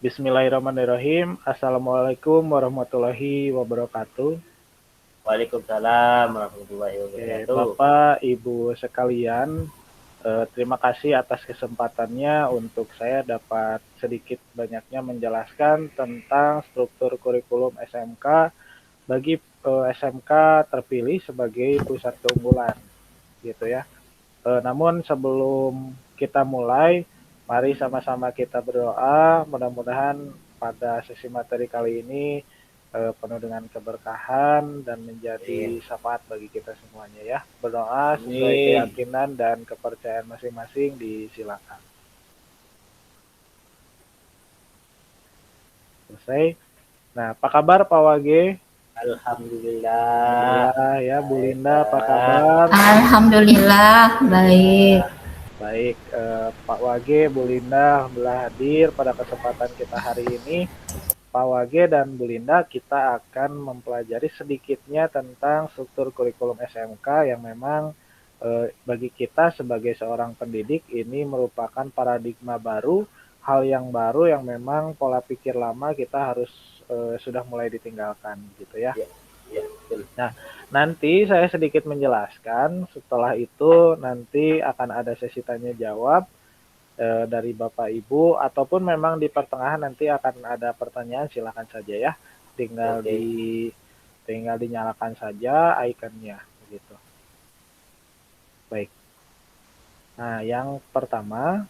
Bismillahirrahmanirrahim. Assalamualaikum warahmatullahi wabarakatuh. Waalaikumsalam warahmatullahi Oke, wabarakatuh. Bapak, Ibu sekalian, terima kasih atas kesempatannya untuk saya dapat sedikit banyaknya menjelaskan tentang struktur kurikulum SMK bagi SMK terpilih sebagai pusat keunggulan, gitu ya. Namun sebelum kita mulai, mari sama-sama kita berdoa. Mudah-mudahan pada sesi materi kali ini penuh dengan keberkahan dan menjadi Amin. syafaat bagi kita semuanya ya. Berdoa sesuai Amin. keyakinan dan kepercayaan masing-masing, disilakan. Selesai. Nah, apa kabar Pak Wage? Alhamdulillah. Alhamdulillah ya, Bu Baik, Linda apa Kak. kabar? Alhamdulillah, baik. Baik, Pak Wage, Bu Linda, alhamdulillah hadir pada kesempatan kita hari ini. Pak Wage dan Bu Linda, kita akan mempelajari sedikitnya tentang struktur kurikulum SMK yang memang bagi kita sebagai seorang pendidik ini merupakan paradigma baru, hal yang baru yang memang pola pikir lama kita harus sudah mulai ditinggalkan gitu ya. Ya, ya, betul. Nah, nanti saya sedikit menjelaskan, setelah itu nanti akan ada sesi tanya jawab dari Bapak Ibu, ataupun memang di pertengahan nanti akan ada pertanyaan, silakan saja ya. Tinggal Oke. di tinggal dinyalakan saja ikonnya begitu. Baik. Nah, yang pertama,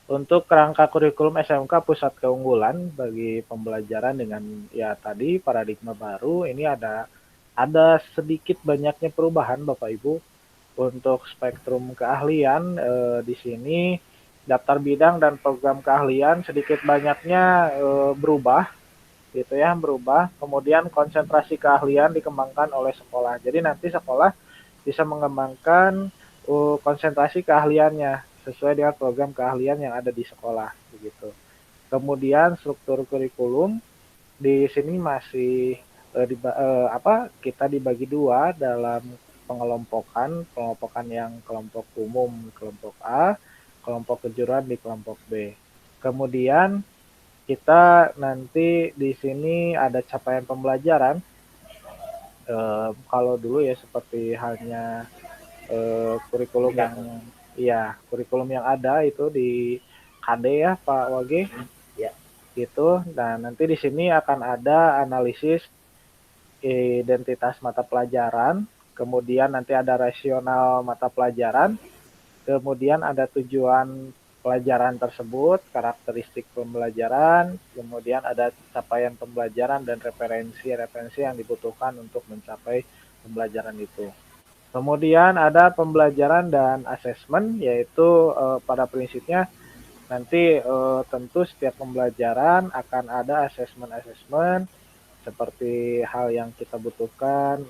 untuk kerangka kurikulum SMK Pusat Keunggulan bagi pembelajaran dengan ya tadi paradigma baru, ini ada sedikit banyaknya perubahan Bapak Ibu. Untuk spektrum keahlian di sini daftar bidang dan program keahlian sedikit banyaknya berubah gitu ya, berubah. Kemudian konsentrasi keahlian dikembangkan oleh sekolah. Jadi nanti sekolah bisa mengembangkan konsentrasi keahliannya sesuai dengan program keahlian yang ada di sekolah begitu. Kemudian struktur kurikulum di sini masih kita dibagi dua dalam pengelompokan yang kelompok umum kelompok A, kelompok kejuruan di kelompok B. Kemudian kita nanti di sini ada capaian pembelajaran. Kalau dulu ya seperti halnya kurikulum yang Indikator. iya kurikulum yang ada itu di KD ya Pak Wage Ya, gitu. Dan nanti di sini akan ada analisis identitas mata pelajaran, kemudian nanti ada rasional mata pelajaran, kemudian ada tujuan pelajaran tersebut, karakteristik pembelajaran, kemudian ada capaian pembelajaran dan referensi-referensi yang dibutuhkan untuk mencapai pembelajaran itu. Kemudian ada pembelajaran dan asesmen, yaitu pada prinsipnya nanti tentu setiap pembelajaran akan ada asesmen-asesmen seperti hal yang kita butuhkan,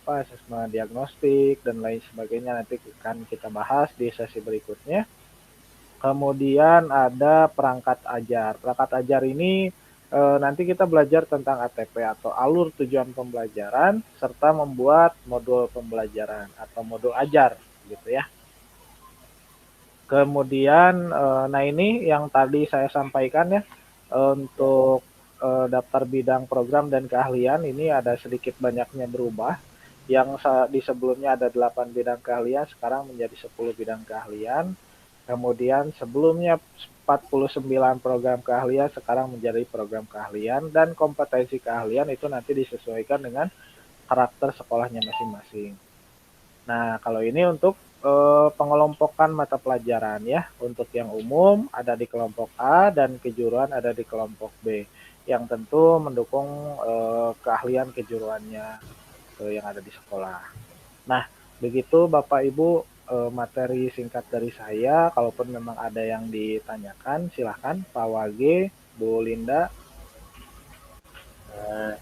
asesmen diagnostik dan lain sebagainya, nanti akan kita bahas di sesi berikutnya. Kemudian ada perangkat ajar. Perangkat ajar ini nanti kita belajar tentang ATP atau alur tujuan pembelajaran serta membuat modul pembelajaran atau modul ajar gitu ya. Kemudian nah ini yang tadi saya sampaikan ya, ya, untuk daftar bidang program dan keahlian ini ada sedikit banyaknya berubah. Yang di sebelumnya ada 8 bidang keahlian, sekarang menjadi 10 bidang keahlian. Kemudian sebelumnya 49 program keahlian, sekarang menjadi program keahlian. Dan kompetensi keahlian itu nanti disesuaikan dengan karakter sekolahnya masing-masing. Nah, kalau ini untuk pengelompokan mata pelajaran ya. Untuk yang umum ada di kelompok A dan kejuruan ada di kelompok B. Yang tentu mendukung keahlian kejuruannya yang ada di sekolah. Nah, begitu Bapak Ibu materi singkat dari saya. Kalaupun memang ada yang ditanyakan, silahkan Pak Wage, Bu Linda. Eh,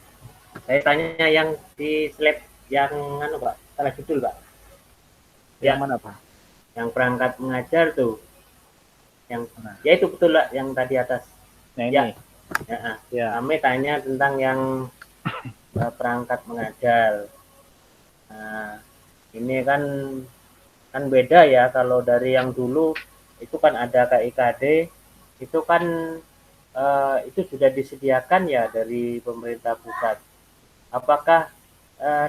saya tanya yang di slide yang anu Pak, salah judul Pak. Yang Ya, mana Pak? yang perangkat mengajar tuh. Yang Nah, ya itu betul lah yang tadi atas. nah Ya, ini. ya. Ya, Kami tanya tentang yang perangkat mengajar. Nah, ini kan kan beda ya kalau dari yang dulu itu kan ada KIKD itu kan itu sudah disediakan ya dari pemerintah pusat. Apakah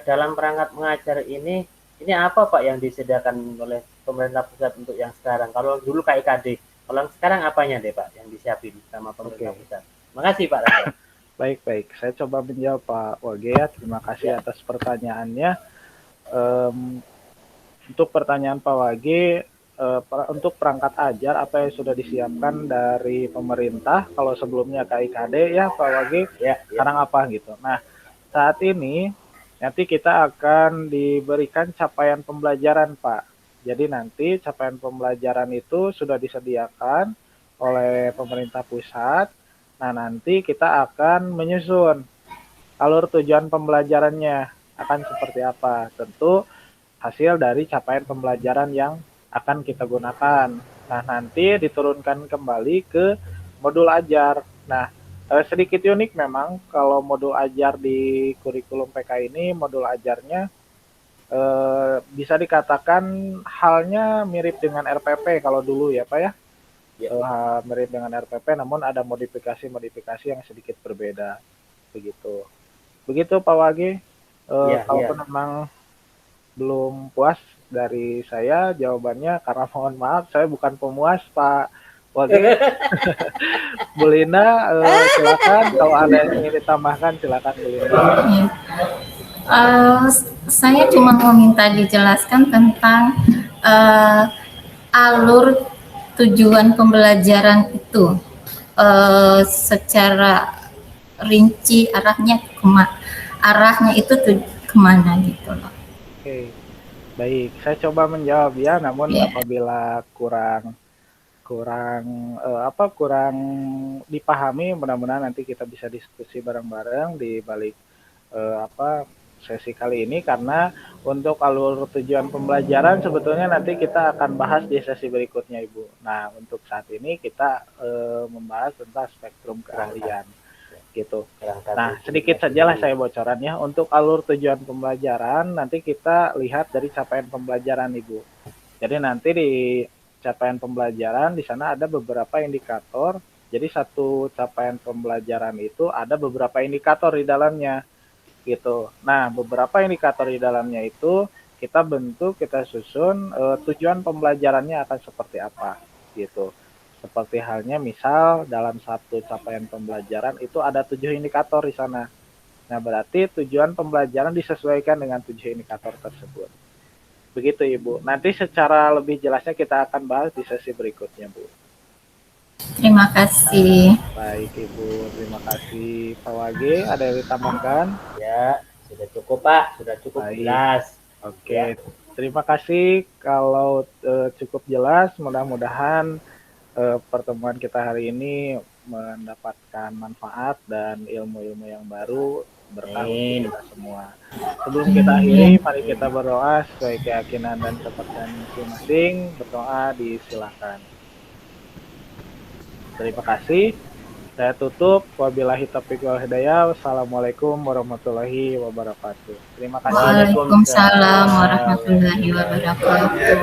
dalam perangkat mengajar ini apa Pak yang disediakan oleh pemerintah pusat untuk yang sekarang? Kalau dulu KIKD, kalau yang sekarang apanya deh Pak yang disiapin sama pemerintah Oke. pusat? Makasih Pak Rangga. Baik. Saya coba menjawab Pak Wage ya. Terima kasih Ya. atas pertanyaannya. Untuk pertanyaan Pak Wage, untuk perangkat ajar apa yang sudah disiapkan dari pemerintah? Kalau sebelumnya KIKD ya Pak Wage, Ya, sekarang apa gitu. Nah, saat ini nanti kita akan diberikan capaian pembelajaran Pak. Jadi nanti capaian pembelajaran itu sudah disediakan oleh pemerintah pusat. Nah, nanti kita akan menyusun alur tujuan pembelajarannya akan seperti apa. Tentu hasil dari capaian pembelajaran yang akan kita gunakan. Nah, nanti diturunkan kembali ke modul ajar. Nah, sedikit unik memang kalau modul ajar di kurikulum PK ini, modul ajarnya bisa dikatakan halnya mirip dengan RPP kalau dulu ya Pak ya. ya. Mirip dengan RPP namun ada modifikasi yang sedikit berbeda begitu. Begitu Pak Wage. Ya, Kalaupun ya. memang belum puas dari saya jawabannya karena mohon maaf saya bukan pemuas Pak Wage. Bu Lina, silakan kalau ada yang ingin ditambahkan silakan Bu Lina. Ya. Saya cuma mau minta dijelaskan tentang alur tujuan pembelajaran itu secara rinci arahnya itu kemana gitu loh. Oke, baik. Saya coba menjawab ya, namun Ya. apabila kurang dipahami, mudah-mudahan nanti kita bisa diskusi bareng-bareng di balik sesi kali ini karena untuk alur tujuan pembelajaran sebetulnya nanti kita akan bahas di sesi berikutnya Ibu. Nah, untuk saat ini kita membahas tentang spektrum keahlian gitu. Nah, sedikit sajalah saya bocoran ya. Untuk alur tujuan pembelajaran nanti kita lihat dari capaian pembelajaran Ibu. Jadi nanti di capaian pembelajaran di sana ada beberapa indikator. Jadi satu capaian pembelajaran itu ada beberapa indikator di dalamnya gitu. Nah, beberapa indikator di dalamnya itu kita bentuk, kita susun tujuan pembelajarannya akan seperti apa gitu. Seperti halnya misal dalam satu capaian pembelajaran itu ada 7 indikator di sana. Nah, berarti tujuan pembelajaran disesuaikan dengan 7 indikator tersebut. Begitu Ibu. Nanti secara lebih jelasnya kita akan bahas di sesi berikutnya, Bu. Terima kasih. Baik Ibu, terima kasih Pak Wage. Ada yang ditambahkan? Ya, sudah cukup Pak, sudah cukup Baik. jelas. Oke, terima kasih. Kalau cukup jelas, mudah-mudahan pertemuan kita hari ini mendapatkan manfaat dan ilmu-ilmu yang baru berkah untuk kita semua. Sebelum kita akhiri, mari kita berdoa sesuai keyakinan dan kepercayaan masing-masing. Berdoa disilakan. Terima kasih. Saya tutup. Wabillahi taufiq wal hidayah. Wassalamualaikum warahmatullahi wabarakatuh. Terima kasih. Waalaikumsalam warahmatullahi wabarakatuh.